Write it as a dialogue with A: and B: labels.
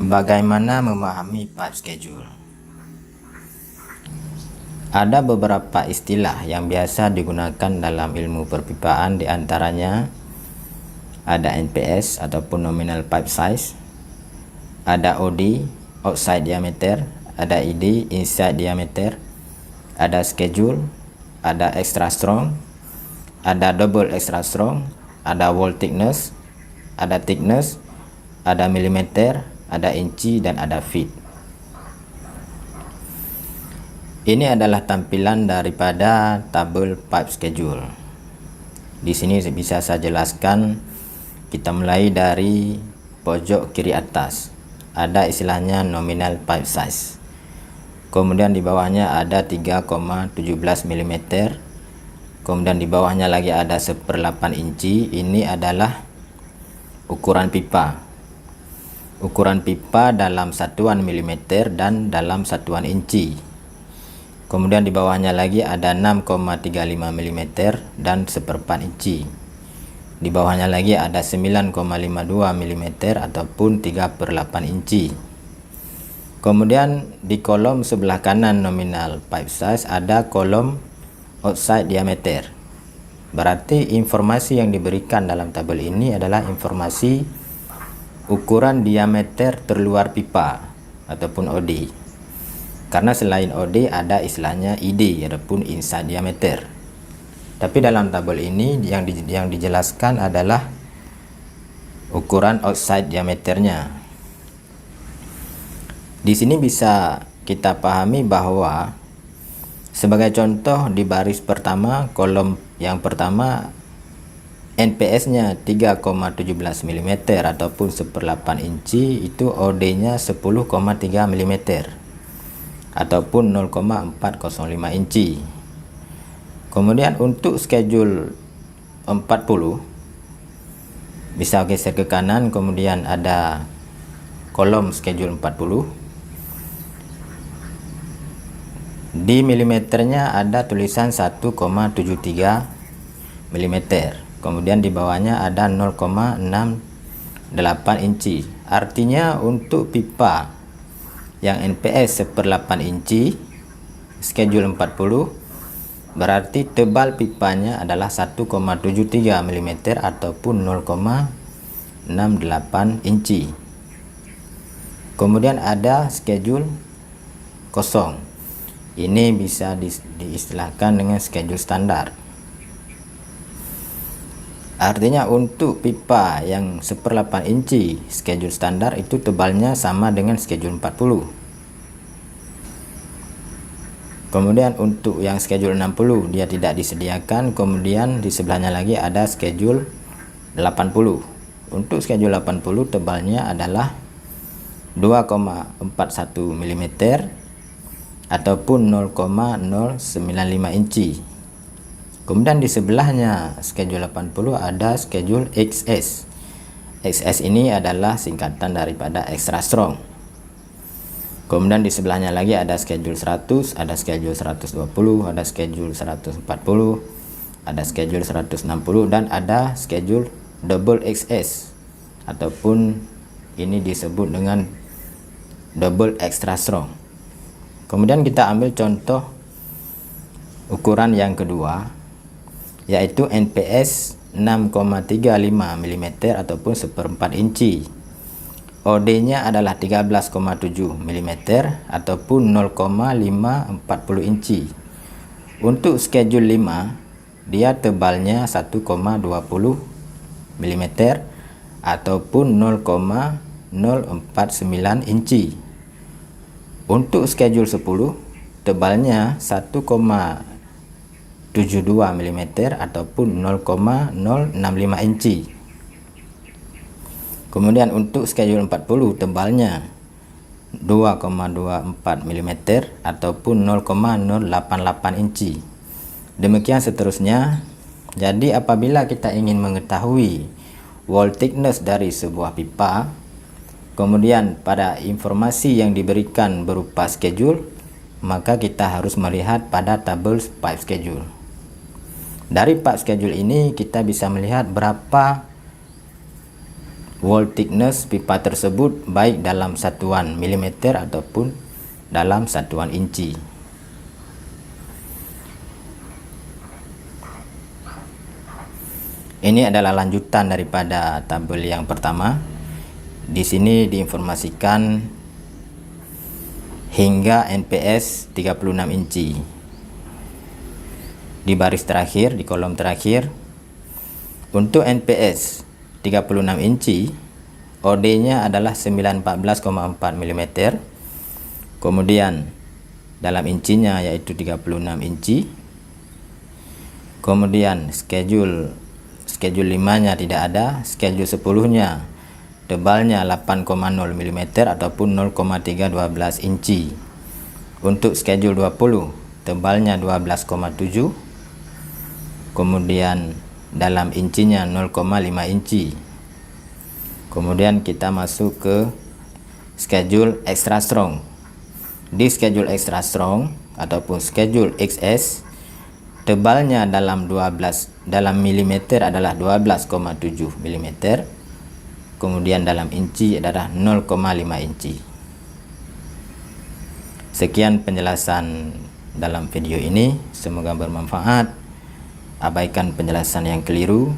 A: Bagaimana memahami pipe schedule? Ada beberapa istilah yang biasa digunakan dalam ilmu perpipaan, diantaranya ada NPS ataupun nominal pipe size, ada OD outside diameter, ada ID inside diameter, ada schedule, ada extra strong, ada double extra strong, ada wall thickness, ada milimeter, ada inci, dan ada feet. Ini adalah tampilan daripada tabel pipe schedule. Di sini bisa saya jelaskan. Kita mulai dari pojok kiri atas. Ada istilahnya nominal pipe size. Kemudian di bawahnya ada 3,17 mm. Kemudian di bawahnya lagi ada 1/8 inci. Ini adalah ukuran pipa. Ukuran pipa dalam satuan milimeter dan dalam satuan inci. Kemudian di bawahnya lagi ada 6,35 mm dan 1/4 inci. Di bawahnya lagi ada 9,52 mm ataupun 3/8 inci. Kemudian di kolom sebelah kanan nominal pipe size ada kolom outside diameter. Berarti informasi yang diberikan dalam tabel ini adalah informasi ukuran diameter terluar pipa ataupun OD. Karena selain OD ada istilahnya ID ataupun inside diameter. Tapi dalam tabel ini yang dijelaskan adalah ukuran outside diameternya. Di sini bisa kita pahami bahwa sebagai contoh di baris pertama, kolom yang pertama NPS-nya 3,17 mm ataupun 1/8 inci, itu OD-nya 10,3 mm. ataupun 0,405 inci. Kemudian untuk schedule 40 bisa geser ke kanan, kemudian ada kolom schedule 40. Di milimeternya ada tulisan 1,73 mm. Kemudian di bawahnya ada 0,68 inci. Artinya untuk pipa yang NPS 1/8 inci schedule 40, berarti tebal pipanya adalah 1,73 mm ataupun 0,68 inci. Kemudian ada schedule kosong. Ini bisa diistilahkan dengan schedule standar. Artinya untuk pipa yang 1/8 inci schedule standar itu tebalnya sama dengan schedule 40. Kemudian untuk yang schedule 60 dia tidak disediakan. Kemudian di sebelahnya lagi ada schedule 80. Untuk schedule 80 tebalnya adalah 2,41 mm ataupun 0,095 inci. Kemudian di sebelahnya schedule 80 ada schedule XS. XS ini adalah singkatan daripada extra strong. Kemudian di sebelahnya lagi ada schedule 100, ada schedule 120, ada schedule 140, ada schedule 160, dan ada schedule double XS ataupun ini disebut dengan double extra strong. Kemudian kita ambil contoh ukuran yang kedua, yaitu NPS 6,35 mm ataupun 1/4 inci. OD-nya adalah 13,7 mm ataupun 0,540 inci. Untuk schedule 5, dia tebalnya 1,20 mm ataupun 0,049 inci. Untuk schedule 10, tebalnya 1,72 mm ataupun 0,065 inci. Kemudian untuk schedule 40 tebalnya 2,24 mm ataupun 0,088 inci. Demikian seterusnya. Jadi apabila kita ingin mengetahui wall thickness dari sebuah pipa, kemudian pada informasi yang diberikan berupa schedule, maka kita harus melihat pada tabel pipe schedule. Dari pipe schedule ini kita bisa melihat berapa wall thickness pipa tersebut, baik dalam satuan milimeter ataupun dalam satuan inci. Ini adalah lanjutan daripada tabel yang pertama. Di sini diinformasikan hingga NPS 36 inci. Di baris terakhir, di kolom terakhir, untuk NPS 36 inci, OD-nya adalah 914,4 mm. Kemudian dalam incinya yaitu 36 inci. Kemudian schedule 5-nya tidak ada, schedule 10-nya tebalnya 8,0 mm ataupun 0,312 inci. Untuk schedule 20 tebalnya 12,7, kemudian dalam incinya 0,5 inci. Kemudian kita masuk ke schedule extra strong. Di schedule extra strong ataupun schedule XS, tebalnya dalam milimeter adalah 12,7 mm. Kemudian dalam inci adalah 0,5 inci. Sekian penjelasan dalam video ini, semoga bermanfaat. Abaikan penjelasan yang keliru.